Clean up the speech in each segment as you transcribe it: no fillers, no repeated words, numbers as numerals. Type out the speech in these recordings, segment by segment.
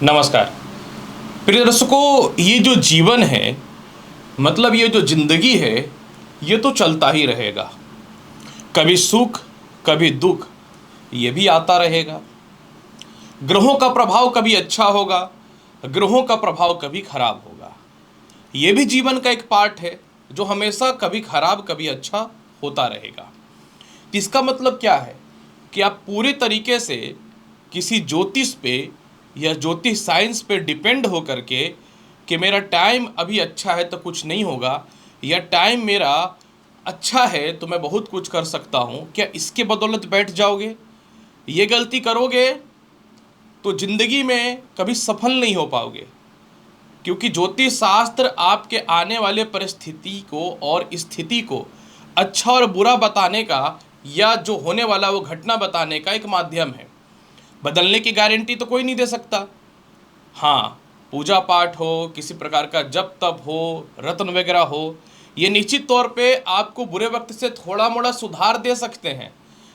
नमस्कार प्रिय दर्शकों, ये जो जीवन है मतलब ये जो जिंदगी है ये तो चलता ही रहेगा। कभी सुख कभी दुख ये भी आता रहेगा। ग्रहों का प्रभाव कभी अच्छा होगा, ग्रहों का प्रभाव कभी खराब होगा। ये भी जीवन का एक पार्ट है जो हमेशा कभी खराब कभी अच्छा होता रहेगा। तो इसका मतलब क्या है कि आप पूरे तरीके से किसी ज्योतिष पे या ज्योतिष साइंस पे डिपेंड हो करके कि मेरा टाइम अभी अच्छा है तो कुछ नहीं होगा, या टाइम मेरा अच्छा है तो मैं बहुत कुछ कर सकता हूँ, क्या इसके बदौलत बैठ जाओगे? ये गलती करोगे तो ज़िंदगी में कभी सफल नहीं हो पाओगे। क्योंकि ज्योतिष शास्त्र आपके आने वाले परिस्थिति को और स्थिति को अच्छा और बुरा बताने का या जो होने वाला वो घटना बताने का एक माध्यम है। बदलने की गारंटी तो कोई नहीं दे सकता। हाँ, पूजा पाठ हो, किसी प्रकार का जप तप हो, रत्न वगैरह हो, ये निश्चित तौर पे आपको बुरे वक्त से थोड़ा मोड़ा सुधार दे सकते हैं।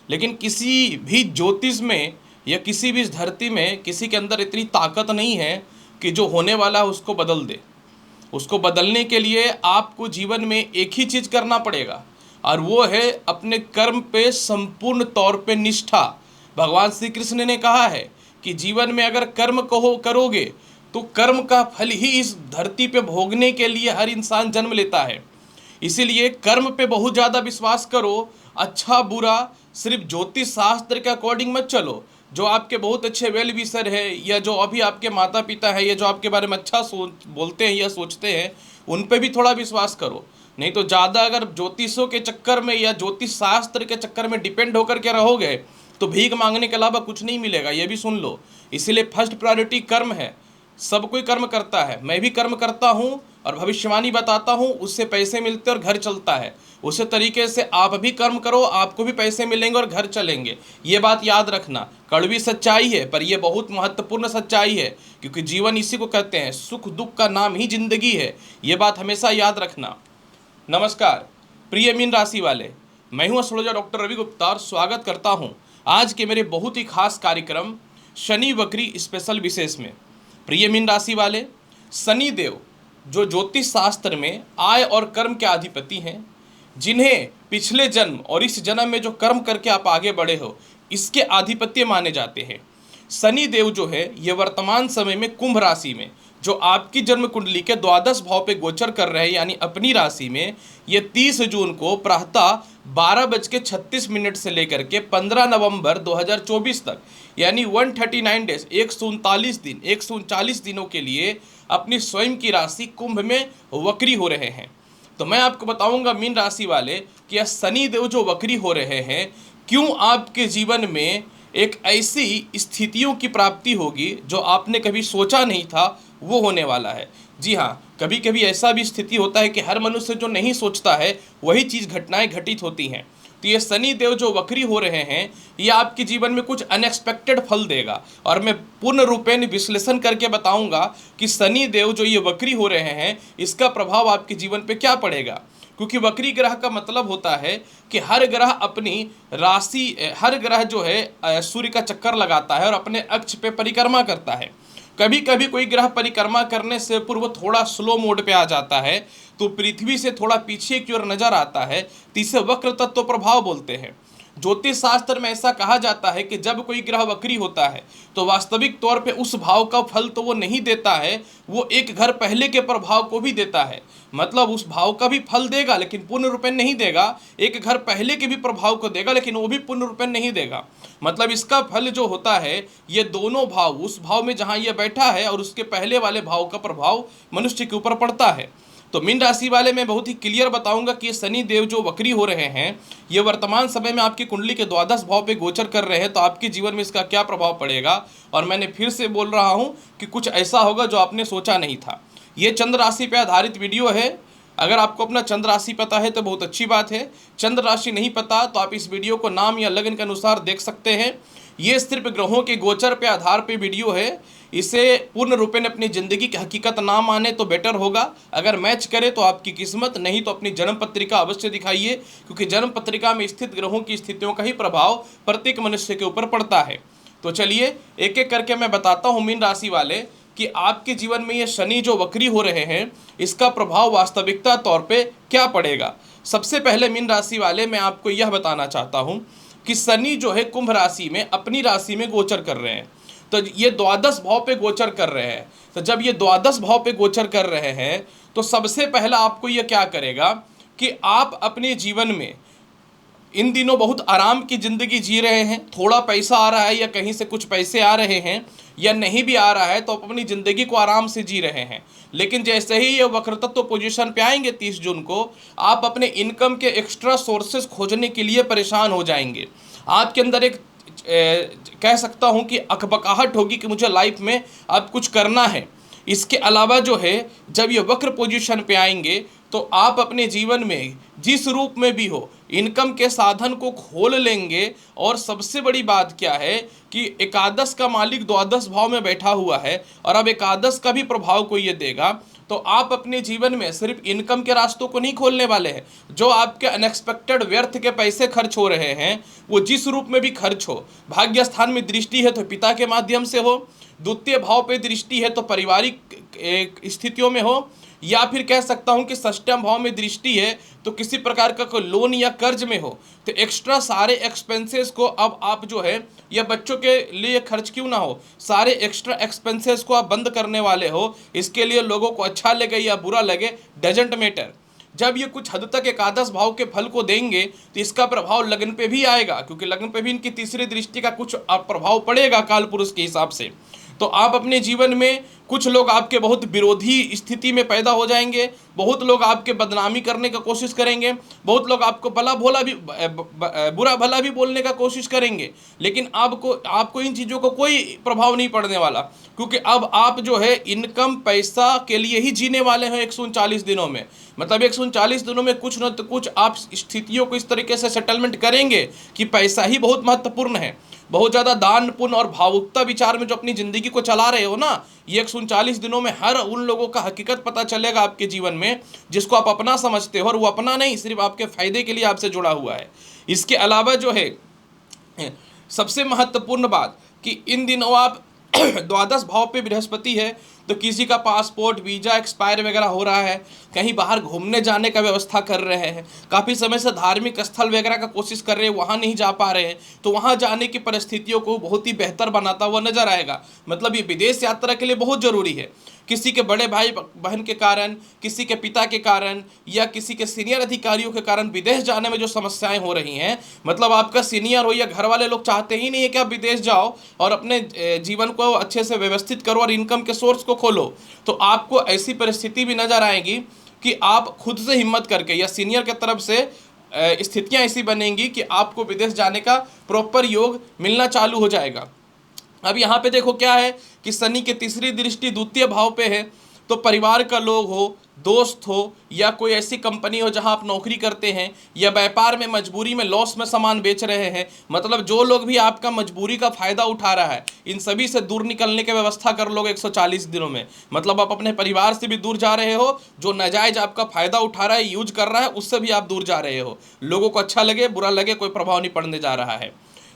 लेकिन किसी भी ज्योतिष में या किसी भी इस धरती में किसी के अंदर इतनी ताकत नहीं है कि जो होने वाला है उसको बदल दे। उसको बदलने के लिए आपको जीवन में एक ही चीज़ करना पड़ेगा, और वो है अपने कर्म पे संपूर्ण तौर पे निष्ठा। भगवान श्री कृष्ण ने कहा है कि जीवन में अगर कर्म करोगे तो कर्म का फल ही इस धरती पे भोगने के लिए हर इंसान जन्म लेता है। इसीलिए कर्म पे बहुत ज़्यादा विश्वास करो। अच्छा बुरा सिर्फ ज्योतिष शास्त्र के अकॉर्डिंग मत चलो। जो आपके बहुत अच्छे वेल विशर है या जो अभी आपके माता पिता है या जो आपके बारे में अच्छा सोच बोलते हैं या सोचते हैं, उन पे भी थोड़ा विश्वास करो। नहीं तो ज़्यादा अगर ज्योतिषों के चक्कर में या ज्योतिष शास्त्र के चक्कर में डिपेंड होकर के रहोगे तो भीख मांगने के अलावा कुछ नहीं मिलेगा, ये भी सुन लो। इसीलिए फर्स्ट प्रायोरिटी कर्म है। सब कोई कर्म करता है, मैं भी कर्म करता हूँ और भविष्यवाणी बताता हूँ, उससे पैसे मिलते और घर चलता है। उसी तरीके से आप भी कर्म करो, आपको भी पैसे मिलेंगे और घर चलेंगे। ये बात याद रखना। कड़वी सच्चाई है पर यह बहुत महत्वपूर्ण सच्चाई है, क्योंकि जीवन इसी को कहते हैं, सुख दुख का नाम ही जिंदगी है। ये बात हमेशा याद रखना। नमस्कार प्रिय मीन राशि वाले, मैं हूँ एस्ट्रोलॉजर डॉक्टर रवि गुप्ता और स्वागत करता हूँ आज के मेरे बहुत ही खास कार्यक्रम शनि वक्री स्पेशल विशेष में। प्रिय मीन राशि वाले, शनि देव जो ज्योतिष शास्त्र में आय और कर्म के अधिपति हैं, जिन्हें पिछले जन्म और इस जन्म में जो कर्म करके आप आगे बढ़े हो इसके आधिपत्य माने जाते हैं। शनि देव जो है ये वर्तमान समय में कुंभ राशि में जो आपकी जन्म कुंडली के द्वादश भाव पे गोचर कर रहे हैं, यानी अपनी राशि में, ये 30 जून को प्रातः 12:36 से लेकर के 15 नवंबर 2024 तक, यानी 139 डेज, 139 दिनों के लिए अपनी स्वयं की राशि कुंभ में वक्री हो रहे हैं। तो मैं आपको बताऊंगा मीन राशि वाले कि यह शनि देव जो वक्री हो रहे हैं, क्यों आपके जीवन में एक ऐसी स्थितियों की प्राप्ति होगी जो आपने कभी सोचा नहीं था वो होने वाला है। जी हाँ, कभी कभी ऐसा भी स्थिति होता है कि हर मनुष्य जो नहीं सोचता है वही चीज़ घटनाएं घटित होती हैं। तो ये शनि देव जो वक्री हो रहे हैं ये आपके जीवन में कुछ अनएक्सपेक्टेड फल देगा, और मैं पूर्ण रूपेण विश्लेषण करके बताऊंगा कि शनि देव जो ये वक्री हो रहे हैं इसका प्रभाव आपके जीवन पे क्या पड़ेगा। क्योंकि वक्री ग्रह का मतलब होता है कि हर ग्रह अपनी राशि, हर ग्रह जो है सूर्य का चक्कर लगाता है और अपने अक्ष पे परिक्रमा करता है। कभी कभी कोई ग्रह परिक्रमा करने से पूर्व थोड़ा स्लो मोड पे आ जाता है तो पृथ्वी से थोड़ा पीछे की ओर नजर आता है, तो इसे वक्र तत्व प्रभाव बोलते हैं। ज्योतिष शास्त्र में ऐसा कहा जाता है कि जब कोई ग्रह वक्री होता है तो वास्तविक तौर पे उस भाव का फल तो वो नहीं देता है, वो एक घर पहले के प्रभाव को भी देता है। मतलब उस भाव का भी फल देगा लेकिन पूर्ण रूपेण नहीं देगा, एक घर पहले के भी प्रभाव को देगा लेकिन वो भी पूर्ण रूपेण नहीं देगा। मतलब इसका फल जो होता है ये दोनों भाव, उस भाव में जहाँ ये बैठा है और उसके पहले वाले भाव का प्रभाव मनुष्य के ऊपर पड़ता है। तो मीन राशि वाले मैं बहुत ही क्लियर बताऊंगा कि ये शनि देव जो वक्री हो रहे हैं ये वर्तमान समय में आपकी कुंडली के द्वादश भाव पे गोचर कर रहे हैं, तो आपके जीवन में इसका क्या प्रभाव पड़ेगा। और मैंने फिर से बोल रहा हूं कि कुछ ऐसा होगा जो आपने सोचा नहीं था। ये चंद्र राशि पे आधारित वीडियो है। अगर आपको अपना चंद्र राशि पता है तो बहुत अच्छी बात है। चंद्र राशि नहीं पता तो आप इस वीडियो को नाम या लगन के अनुसार देख सकते हैं। ये सिर्फ ग्रहों के गोचर पे आधार पे वीडियो है। इसे पूर्ण रूपेण अपनी ज़िंदगी की हकीकत ना माने तो बेटर होगा। अगर मैच करे तो आपकी किस्मत, नहीं तो अपनी जन्म पत्रिका अवश्य दिखाइए, क्योंकि जन्म पत्रिका में स्थित ग्रहों की स्थितियों का ही प्रभाव प्रत्येक मनुष्य के ऊपर पड़ता है। तो चलिए एक एक करके मैं बताता हूँ मीन राशि वाले कि आपके जीवन में ये शनि जो वक्री हो रहे हैं इसका प्रभाव वास्तविकता तौर पे क्या पड़ेगा। सबसे पहले मीन राशि वाले मैं आपको यह बताना चाहता हूँ कि शनि जो है कुंभ राशि में अपनी राशि में गोचर कर रहे हैं। तो ये द्वादश भाव पे गोचर कर रहे हैं। तो जब ये द्वादश भाव पे गोचर कर रहे हैं तो सबसे पहला आपको ये क्या करेगा कि आप अपने जीवन में इन दिनों बहुत आराम की ज़िंदगी जी रहे हैं, थोड़ा पैसा आ रहा है या कहीं से कुछ पैसे आ रहे हैं या नहीं भी आ रहा है तो आप अपनी ज़िंदगी को आराम से जी रहे हैं। लेकिन जैसे ही ये वक्रतत्व पोजीशन पे आएंगे 30 जून को, आप अपने इनकम के एक्स्ट्रा सोर्सेज खोजने के लिए परेशान हो जाएंगे। आपके अंदर एक कह सकता हूँ कि अकबकाहट होगी कि मुझे लाइफ में अब कुछ करना है। इसके अलावा जो है जब ये वक्र पोजीशन पे आएंगे तो आप अपने जीवन में जिस रूप में भी हो इनकम के साधन को खोल लेंगे। और सबसे बड़ी बात क्या है कि एकादश का मालिक द्वादश भाव में बैठा हुआ है और अब एकादश का भी प्रभाव को ये देगा। तो आप अपने जीवन में सिर्फ इनकम के रास्तों को नहीं खोलने वाले हैं, जो आपके अनएक्सपेक्टेड व्यर्थ के पैसे खर्च हो रहे हैं वो जिस रूप में भी खर्च हो, भाग्य स्थान में दृष्टि है तो पिता के माध्यम से हो, द्वितीय भाव पे दृष्टि है तो पारिवारिक स्थितियों में हो, या फिर कह सकता हूं कि षष्ठम भाव में दृष्टि है तो किसी प्रकार का कोई लोन या कर्ज में हो। तो एक्स्ट्रा सारे एक्सपेंसेस को अब आप जो है या बच्चों के लिए खर्च क्यों ना हो, सारे एक्स्ट्रा एक्सपेंसेस को आप बंद करने वाले हो। इसके लिए लोगों को अच्छा लगे या बुरा लगे डजेंट मैटर। जब ये कुछ हद तक एकादश भाव के फल को देंगे तो इसका प्रभाव लग्न पे भी आएगा, क्योंकि लग्न पे भी इनकी तीसरी दृष्टि का कुछ प्रभाव पड़ेगा काल पुरुष के हिसाब से। तो आप अपने जीवन में कुछ लोग आपके बहुत विरोधी स्थिति में पैदा हो जाएंगे, बहुत लोग आपके बदनामी करने का कोशिश करेंगे, बहुत लोग आपको भला भोला भी बुरा भला भी बोलने का कोशिश करेंगे। लेकिन आपको इन चीज़ों को कोई प्रभाव नहीं पड़ने वाला, क्योंकि अब आप जो है इनकम पैसा के लिए ही जीने वाले हैं 139 दिनों में। मतलब 139 दिनों में कुछ न तो कुछ आप स्थितियों को इस तरीके से सेटलमेंट करेंगे कि पैसा ही बहुत महत्वपूर्ण है। बहुत ज़्यादा दान पुण्य और भावुकता विचार में जो अपनी ज़िंदगी को चला रहे हो ना, ये 139 दिनों में हर उन लोगों का हकीकत पता चलेगा आपके जीवन में जिसको आप अपना समझते हो, और वो अपना नहीं, सिर्फ आपके फायदे के लिए आपसे जुड़ा हुआ है। इसके अलावा जो है सबसे महत्वपूर्ण बात कि इन दिनों आप द्वादश भाव पे बृहस्पति है, तो किसी का पासपोर्ट वीज़ा एक्सपायर वगैरह हो रहा है, कहीं बाहर घूमने जाने का व्यवस्था कर रहे हैं, काफ़ी समय से धार्मिक स्थल वगैरह का कोशिश कर रहे हैं, वहाँ नहीं जा पा रहे हैं, तो वहाँ जाने की परिस्थितियों को बहुत ही बेहतर बनाता हुआ नजर आएगा। मतलब ये विदेश यात्रा के लिए बहुत ज़रूरी है। किसी के बड़े भाई बहन के कारण, किसी के पिता के कारण या किसी के सीनियर अधिकारियों के कारण विदेश जाने में जो समस्याएं हो रही हैं, मतलब आपका सीनियर हो या घर वाले लोग चाहते ही नहीं है कि आप विदेश जाओ और अपने जीवन को अच्छे से व्यवस्थित करो और इनकम के सोर्स को खोलो, तो आपको ऐसी परिस्थिति भी नज़र आएगी कि आप खुद से हिम्मत करके या सीनियर की तरफ से स्थितियाँ ऐसी बनेंगी कि आपको विदेश जाने का प्रॉपर योग मिलना चालू हो जाएगा। अब यहाँ पे देखो क्या है कि शनि की तीसरी दृष्टि द्वितीय भाव पे है, तो परिवार का लोग हो, दोस्त हो या कोई ऐसी कंपनी हो जहाँ आप नौकरी करते हैं या व्यापार में मजबूरी में लॉस में सामान बेच रहे हैं, मतलब जो लोग भी आपका मजबूरी का फ़ायदा उठा रहा है, इन सभी से दूर निकलने की व्यवस्था कर लोगे 140 दिनों में। मतलब आप अपने परिवार से भी दूर जा रहे हो, जो नाजायज आपका फ़ायदा उठा रहा है, यूज कर रहा है, उससे भी आप दूर जा रहे हो। लोगों को अच्छा लगे बुरा लगे कोई प्रभाव नहीं पड़ने जा रहा है।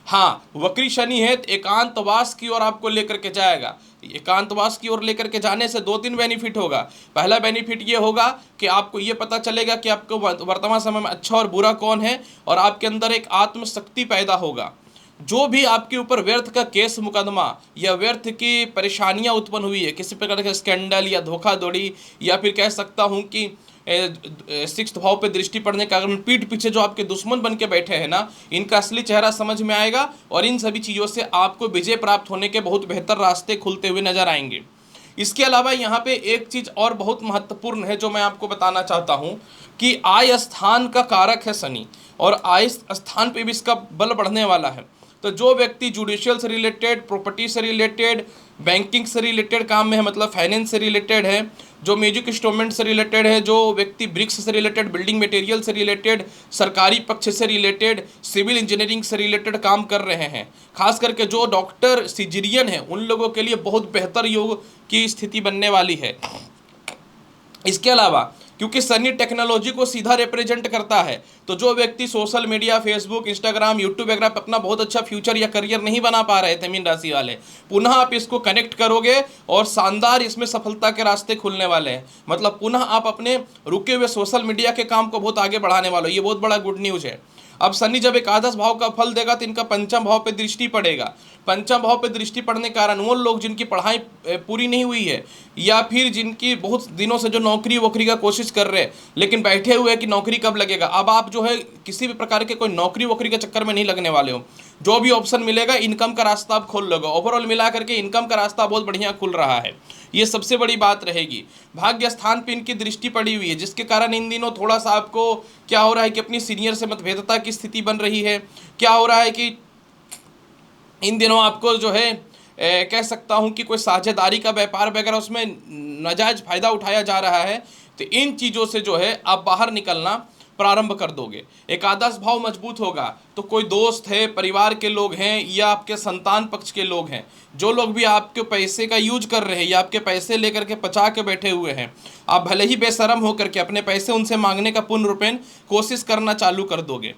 हाँ, वक्री शनि है तो एकांतवास की ओर आपको लेकर के जाएगा। एकांतवास की ओर लेकर के जाने से 2-3 बेनिफिट होगा। पहला बेनिफिट ये होगा कि आपको ये पता चलेगा कि आपको वर्तमान समय में अच्छा और बुरा कौन है, और आपके अंदर एक आत्मशक्ति पैदा होगा। जो भी आपके ऊपर व्यर्थ का केस मुकदमा या व्यर्थ की परेशानियां उत्पन्न हुई है, किसी प्रकार का स्कैंडल या धोखाधड़ी, या फिर कह सकता हूं कि 6th भाव पे दृष्टि पड़ने के कारण पीठ पीछे जो आपके दुश्मन बन के बैठे हैं ना, इनका असली चेहरा समझ में आएगा और इन सभी चीज़ों से आपको विजय प्राप्त होने के बहुत बेहतर रास्ते खुलते हुए नजर आएंगे। इसके अलावा यहाँ पे एक चीज़ और बहुत महत्वपूर्ण है जो मैं आपको बताना चाहता हूँ कि आय स्थान का कारक है शनि, और आय स्थान पे भी इसका बल बढ़ने वाला है। तो जो व्यक्ति जुडिशियल से रिलेटेड, प्रॉपर्टी से रिलेटेड, बैंकिंग से रिलेटेड काम में है, मतलब फाइनेंस से रिलेटेड है, जो म्यूजिक इंस्ट्रूमेंट से रिलेटेड है, जो व्यक्ति ब्रिक्स से रिलेटेड, बिल्डिंग मटेरियल से रिलेटेड, सरकारी पक्ष से रिलेटेड, सिविल इंजीनियरिंग से रिलेटेड काम कर रहे हैं, खास करके जो डॉक्टर सिजरियन है, उन लोगों के लिए बहुत बेहतर योग की स्थिति बनने वाली है। इसके अलावा क्योंकि सनी टेक्नोलॉजी को सीधा रिप्रेजेंट करता है, तो जो व्यक्ति social media, Facebook, Instagram, YouTube वगैरह पर अपना बहुत अच्छा फ्यूचर या करियर नहीं बना पा रहे थे मीन राशि वाले, पुनः आप इसको कनेक्ट करोगे और शानदार इसमें सफलता के रास्ते खुलने वाले हैं। मतलब पुनः आप अपने रुके हुए सोशल मीडिया के काम को बहुत आगे बढ़ाने वाले हो। ये बहुत बड़ा गुड न्यूज़ है। अब शनि जब एकादश भाव का फल देगा तो इनका पंचम भाव पे दृष्टि पड़ेगा। पंचम भाव पे दृष्टि पड़ने के कारण वो लोग जिनकी पढ़ाई पूरी नहीं हुई है या फिर जिनकी बहुत दिनों से जो नौकरी वोकरी का कोशिश कर रहे हैं लेकिन बैठे हुए हैं कि नौकरी कब लगेगा, अब आप जो है किसी भी प्रकार के कोई नौकरी वोकरी के चक्कर में नहीं लगने वाले हो। जो भी ऑप्शन मिलेगा इनकम का रास्ता आप खोल लोगे। ओवरऑल मिला करके इनकम का रास्ता बहुत बढ़िया खुल रहा है, ये सबसे बड़ी बात रहेगी। भाग्य स्थान पे इनकी दृष्टि पड़ी हुई है, जिसके कारण इन दिनों थोड़ा सा आपको क्या हो रहा है कि अपनी सीनियर से मतभेदता की स्थिति बन रही है। क्या हो रहा है कि इन दिनों आपको जो है कह सकता हूं कि कोई साझेदारी का व्यापार वगैरह उसमें नाजायज फायदा उठाया जा रहा है। तो इन चीज़ों से जो है आप बाहर निकलना प्रारंभ कर दोगे। एकादश भाव मजबूत होगा तो कोई दोस्त है, परिवार के लोग हैं या आपके संतान पक्ष के लोग हैं, जो लोग भी आपके पैसे का यूज कर रहे हैं या आपके पैसे लेकर के बचा के बैठे हुए हैं, आप भले ही बेशरम होकर के अपने पैसे उनसे मांगने का पूर्ण रूपेण कोशिश करना चालू कर दोगे।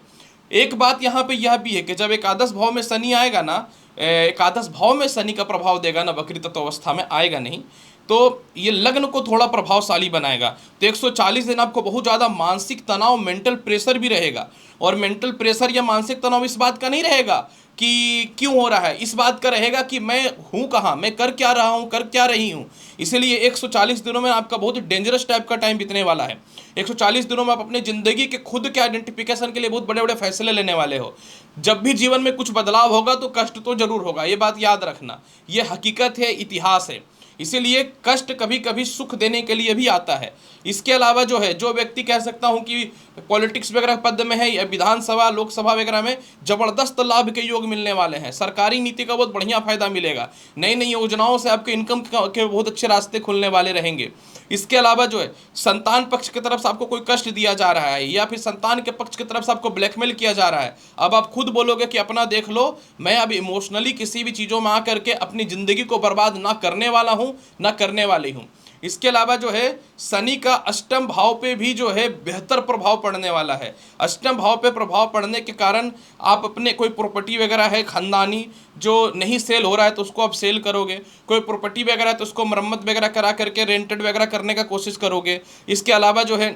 एक बात यहाँ पे यह भी है कि जब एकादश भाव में शनि आएगा ना, एकादश भाव में शनि का प्रभाव देगा ना, वक्री तत्व अवस्था में आएगा नहीं, तो ये लग्न को थोड़ा प्रभावशाली बनाएगा। तो 140 दिन आपको बहुत ज़्यादा मानसिक तनाव, मेंटल प्रेशर भी रहेगा। और मेंटल प्रेशर या मानसिक तनाव इस बात का नहीं रहेगा कि क्यों हो रहा है, इस बात का रहेगा कि मैं हूँ कहाँ, मैं कर क्या रहा हूँ, कर क्या रही हूँ। इसीलिए 140 दिनों में आपका बहुत डेंजरस टाइप का टाइम बीतने वाला है। 140 दिनों में आप अपने ज़िंदगी के खुद के आइडेंटिफिकेशन के लिए बहुत बड़े बड़े फैसले लेने वाले हो। जब भी जीवन में कुछ बदलाव होगा तो कष्ट तो जरूर होगा, ये बात याद रखना, ये हकीकत है, इतिहास है। इसीलिए कष्ट कभी कभी सुख देने के लिए भी आता है। इसके अलावा जो है, जो व्यक्ति कह सकता हूँ कि पॉलिटिक्स वगैरह पद में है या विधानसभा, लोकसभा वगैरह में जबरदस्त लाभ के योग मिलने वाले हैं। सरकारी नीति का बहुत बढ़िया फायदा मिलेगा। नई नई योजनाओं से आपके इनकम के बहुत अच्छे रास्ते खुलने वाले रहेंगे। इसके अलावा जो है, संतान पक्ष की तरफ से आपको कोई कष्ट दिया जा रहा है या फिर संतान के पक्ष की तरफ से आपको ब्लैकमेल किया जा रहा है, अब आप खुद बोलोगे कि अपना देख लो, मैं अब इमोशनली किसी भी चीज़ों में आकर के अपनी ज़िंदगी को बर्बाद ना करने वाला हूँ, ना करने वाली हूँ। इसके अलावा जो है, शनि का अष्टम भाव पे भी जो है बेहतर प्रभाव पड़ने वाला है। अष्टम भाव पे प्रभाव पड़ने के कारण आप अपने कोई प्रॉपर्टी वगैरह है खानदानी जो नहीं सेल हो रहा है तो उसको आप सेल करोगे, कोई प्रॉपर्टी वगैरह है तो उसको मरम्मत वगैरह करा करके रेंटेड वगैरह करने का कोशिश करोगे। इसके अलावा जो है,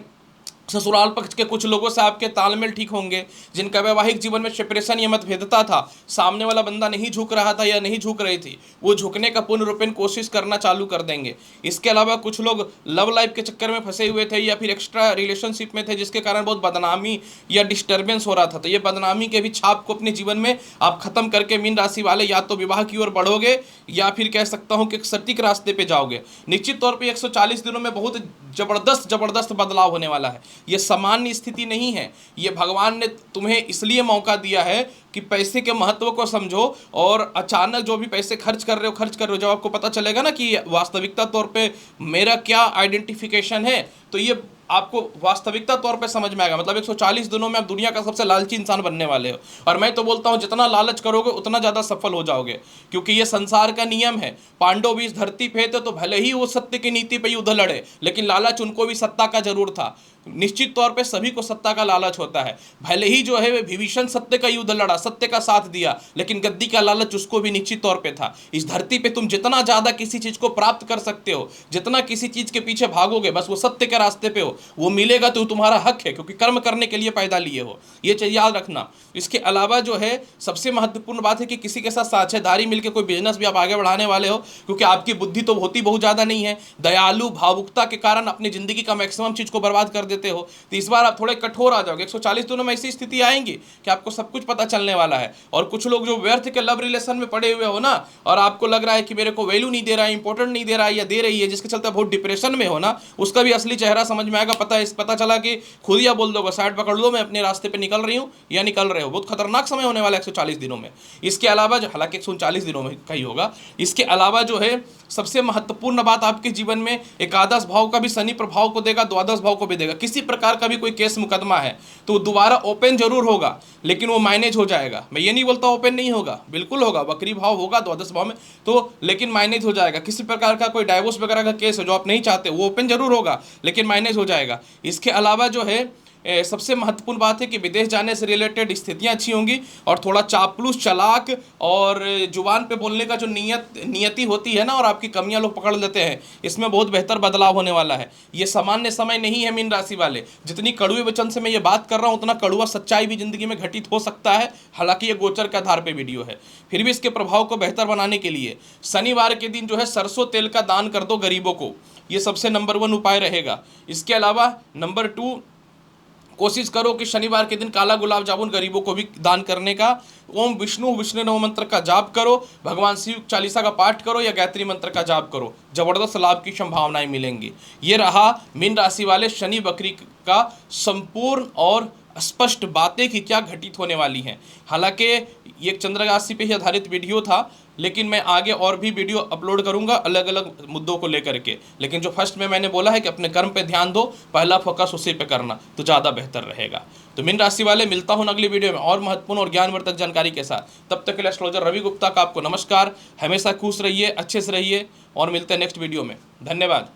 ससुराल पक्ष के कुछ लोगों से आपके तालमेल ठीक होंगे, जिनका वैवाहिक जीवन में सेपरेशन या मतभेदता था, सामने वाला बंदा नहीं झुक रहा था या नहीं झुक रही थी, वो झुकने का पूर्ण रूपेण कोशिश करना चालू कर देंगे। इसके अलावा कुछ लोग लव लाइफ के चक्कर में फंसे हुए थे या फिर एक्स्ट्रा रिलेशनशिप में थे जिसके कारण बहुत बदनामी या डिस्टर्बेंस हो रहा था, तो ये बदनामी के भी छाप को अपने जीवन में आप खत्म करके मीन राशि वाले या तो विवाह की ओर बढ़ोगे या फिर कह सकता हूँ कि एक सटीक रास्ते पे जाओगे। निश्चित तौर पे 140 दिनों में बहुत जबरदस्त बदलाव होने वाला है। ये सामान्य स्थिति नहीं है, ये भगवान ने तुम्हें इसलिए मौका दिया है कि पैसे के महत्व को समझो और अचानक जो भी पैसे खर्च कर रहे हो, जब आपको पता चलेगा ना कि वास्तविकता तौर पे मेरा क्या आइडेंटिफिकेशन है, तो ये आपको वास्तविकता तौर पे समझ में आएगा। मतलब 140 दिनों में आप दुनिया का सबसे लालची इंसान बनने वाले हो। और मैं तो बोलता हूँ जितना लालच करोगे उतना ज़्यादा सफल हो जाओगे, क्योंकि ये संसार का नियम है। पांडव भी इस धरती पे थे तो भले ही वो सत्य की नीति पे युद्ध लड़े, लेकिन लालच उनको भी सत्ता का जरूर था। निश्चित तौर पे सभी को सत्ता का लालच होता है। भले ही जो है वे विभीषण सत्य का युद्ध लड़ा, सत्य का साथ दिया, लेकिन गद्दी का लालच उसको भी निश्चित तौर पे था। इस धरती पे तुम जितना ज़्यादा किसी चीज़ को प्राप्त कर सकते हो, जितना किसी चीज़ के पीछे भागोगे, बस वो सत्य के रास्ते पे हो, वो मिलेगा तो तुम्हारा हक है, क्योंकि कर्म करने के लिए पैदा लिए हो। ये चीज़ याद रखना। इसके अलावा जो है, सबसे महत्वपूर्ण बात है कि किसी के साथ साझेदारी मिलकर कोई बिजनेस भी आप आगे बढ़ाने वाले हो, क्योंकि आपकी बुद्धि तो होती बहुत ज़्यादा नहीं है। दयालु भावुकता के कारण अपनी ज़िंदगी का मैक्सिमम चीज़ को बर्बाद कर देते हो। तो इस बार आप थोड़े कठोर आ जाओगे। 140 दिनों में ऐसी स्थिति आएंगी कि आपको सब कुछ पता चलने वाला है। और कुछ लोग जो व्यर्थ के लव रिलेशन में पड़े हुए हो ना, और आपको लग रहा है कि मेरे को वैल्यू नहीं दे रहा है, इंपॉर्टेंट नहीं दे रहा है या दे रही है, जिसके चलते बहुत डिप्रेशन में हो ना, उसका भी असली चेहरा समझ में आएगा। जाएगा, पता चला कि खुद ही आप बोल दोगे साइड पकड़ लो, मैं अपने रास्ते पे निकल रही हूँ या निकल रहे हो। बहुत खतरनाक समय होने वाला है 140 दिनों में। इसके अलावा जो, हालांकि 139 दिनों में का ही होगा, इसके अलावा जो है सबसे महत्वपूर्ण बात, आपके जीवन में एकादश भाव का भी शनि प्रभाव को देगा, द्वादश भाव को भी देगा। किसी प्रकार का भी कोई केस मुकदमा है तो दोबारा ओपन जरूर होगा, लेकिन वो मैनेज हो जाएगा। मैं ये नहीं बोलता ओपन नहीं होगा, बिल्कुल होगा, वक्री भाव होगा द्वादश भाव में तो, लेकिन मैनेज हो जाएगा। किसी प्रकार का कोई डाइवोर्स वगैरह का केस है जो आप नहीं चाहते, वो ओपन जरूर होगा लेकिन मैनेज हो जाएगा। इसके अलावा जो है सबसे महत्वपूर्ण बात है कि विदेश जाने से रिलेटेड स्थितियां अच्छी होंगी, और थोड़ा चापलूस, चालाक और जुबान पे बोलने का जो नियति होती है ना, और आपकी कमियां लोग पकड़ लेते हैं, इसमें बहुत बेहतर बदलाव होने वाला है। ये सामान्य समय नहीं है मीन राशि वाले। जितनी कड़ुए वचन से मैं ये बात कर रहा हूँ, उतना कड़ुआ सच्चाई भी जिंदगी में घटित हो सकता है। हालांकि ये गोचर के आधार पर वीडियो है, फिर भी इसके प्रभाव को बेहतर बनाने के लिए शनिवार के दिन जो है सरसों तेल का दान कर दो गरीबों को, ये सबसे नंबर 1 उपाय रहेगा। इसके अलावा नंबर 2, कोशिश करो कि शनिवार के दिन काला गुलाब जामुन गरीबों को भी दान करने का। ओम विष्णु नव मंत्र का जाप करो, भगवान शिव चालीसा का पाठ करो या गायत्री मंत्र का जाप करो, जबरदस्त लाभ की संभावनाएं मिलेंगी। ये रहा मीन राशि वाले शनि बकरी का संपूर्ण और स्पष्ट बातें कि क्या घटित होने वाली हैं। हालांकि ये एक चंद्र राशि पे ही आधारित वीडियो था, लेकिन मैं आगे और भी वीडियो अपलोड करूंगा अलग अलग मुद्दों को लेकर के। लेकिन जो फर्स्ट में मैंने बोला है कि अपने कर्म पे ध्यान दो, पहला फोकस उसी पे करना तो ज़्यादा बेहतर रहेगा। तो मीन राशि वाले, मिलता हूँ अगली वीडियो में और महत्वपूर्ण और ज्ञानवर्धक जानकारी के साथ। तब तक के लिए एस्ट्रोलॉजर रवि गुप्ता का आपको नमस्कार। हमेशा खुश रहिए, अच्छे से रहिए और मिलते हैं नेक्स्ट वीडियो में। धन्यवाद।